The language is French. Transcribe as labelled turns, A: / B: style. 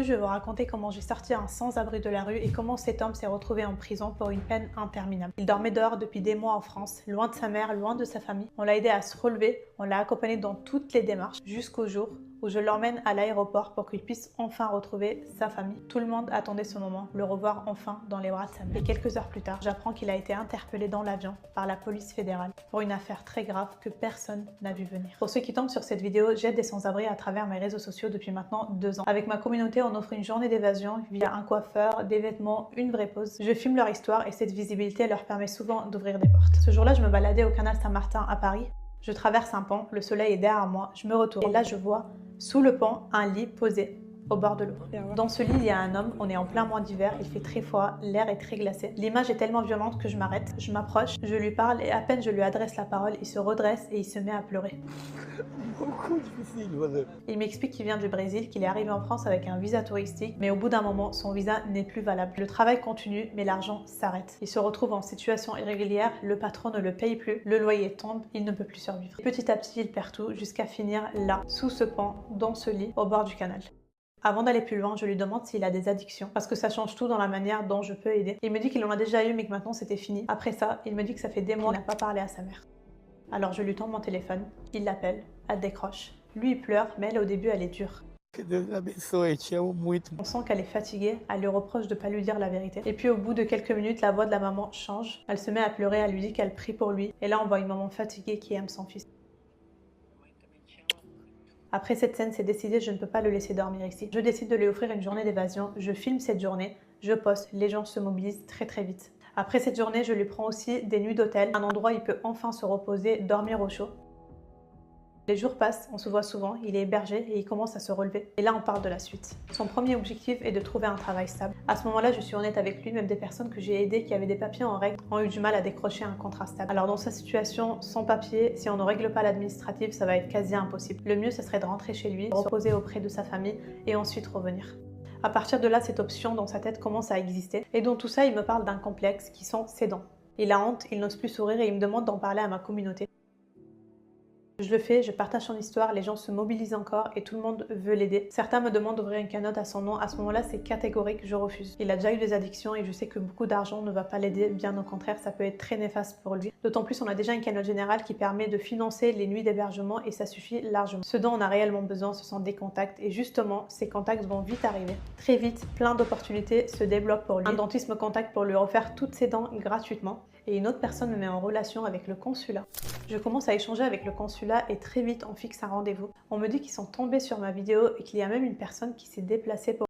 A: Aujourd'hui, je vais vous raconter comment j'ai sorti un sans-abri de la rue et comment cet homme s'est retrouvé en prison pour une peine interminable. Il dormait dehors depuis des mois en France, loin de sa mère, loin de sa famille. On l'a aidé à se relever, on l'a accompagné dans toutes les démarches jusqu'au jour où je l'emmène à l'aéroport pour qu'il puisse enfin retrouver sa famille. Tout le monde attendait ce moment, le revoir enfin dans les bras de sa mère. Et quelques heures plus tard, j'apprends qu'il a été interpellé dans l'avion par la police fédérale pour une affaire très grave que personne n'a vu venir. Pour ceux qui tombent sur cette vidéo, j'aide des sans-abri à travers mes réseaux sociaux depuis maintenant 2 ans. Avec ma communauté, on offre une journée d'évasion via un coiffeur, des vêtements, une vraie pause. Je filme leur histoire et cette visibilité leur permet souvent d'ouvrir des portes. Ce jour-là, je me baladais au canal Saint-Martin à Paris. Je traverse un pont, le soleil est derrière moi, je me retourne et là je vois sous le pont un lit posé au bord de l'eau. Dans ce lit, il y a un homme, on est en plein mois d'hiver, il fait très froid, l'air est très glacé. L'image est tellement violente que je m'arrête, je m'approche, je lui parle et à peine je lui adresse la parole, il se redresse et il se met à pleurer. Il m'explique qu'il vient du Brésil, qu'il est arrivé en France avec un visa touristique, mais au bout d'un moment, son visa n'est plus valable. Le travail continue, mais l'argent s'arrête. Il se retrouve en situation irrégulière, le patron ne le paye plus, le loyer tombe, il ne peut plus survivre. Petit à petit, il perd tout jusqu'à finir là, sous ce pont, dans ce lit, au bord du canal. Avant d'aller plus loin, je lui demande s'il a des addictions, parce que ça change tout dans la manière dont je peux aider. Il me dit qu'il en a déjà eu, mais que maintenant c'était fini. Après ça, il me dit que ça fait des mois qu'il n'a pas parlé à sa mère. Alors je lui tends mon téléphone, il l'appelle, elle décroche. Lui il pleure, mais elle au début elle est dure. On sent qu'elle est fatiguée, elle lui reproche de ne pas lui dire la vérité. Et puis au bout de quelques minutes, la voix de la maman change. Elle se met à pleurer, elle lui dit qu'elle prie pour lui. Et là on voit une maman fatiguée qui aime son fils. Après cette scène, c'est décidé, je ne peux pas le laisser dormir ici. Je décide de lui offrir une journée d'évasion, je filme cette journée, je poste, les gens se mobilisent très très vite. Après cette journée, je lui prends aussi des nuits d'hôtel, un endroit où il peut enfin se reposer, dormir au chaud. Les jours passent, on se voit souvent, il est hébergé et il commence à se relever. Et là, on parle de la suite. Son premier objectif est de trouver un travail stable. À ce moment-là, je suis honnête avec lui, même des personnes que j'ai aidées qui avaient des papiers en règle ont eu du mal à décrocher un contrat stable. Alors dans sa situation, sans papier, si on ne règle pas l'administratif, ça va être quasi impossible. Le mieux, ce serait de rentrer chez lui, se reposer auprès de sa famille et ensuite revenir. À partir de là, cette option dans sa tête commence à exister. Et dans tout ça, il me parle d'un complexe qui sont ses dents. Il a honte, il n'ose plus sourire et il me demande d'en parler à ma communauté. Je le fais, je partage son histoire, les gens se mobilisent encore et tout le monde veut l'aider. Certains me demandent d'ouvrir une cagnotte à son nom, à ce moment-là c'est catégorique, je refuse. Il a déjà eu des addictions et je sais que beaucoup d'argent ne va pas l'aider, bien au contraire ça peut être très néfaste pour lui. D'autant plus on a déjà une cagnotte générale qui permet de financer les nuits d'hébergement et ça suffit largement. Ce dont on a réellement besoin ce sont des contacts et justement ces contacts vont vite arriver. Très vite, plein d'opportunités se débloquent pour lui. Un dentiste me contacte pour lui refaire toutes ses dents gratuitement et une autre personne me met en relation avec le consulat. Je commence à échanger avec le consulat et très vite on fixe un rendez-vous. On me dit qu'ils sont tombés sur ma vidéo et qu'il y a même une personne qui s'est déplacée pour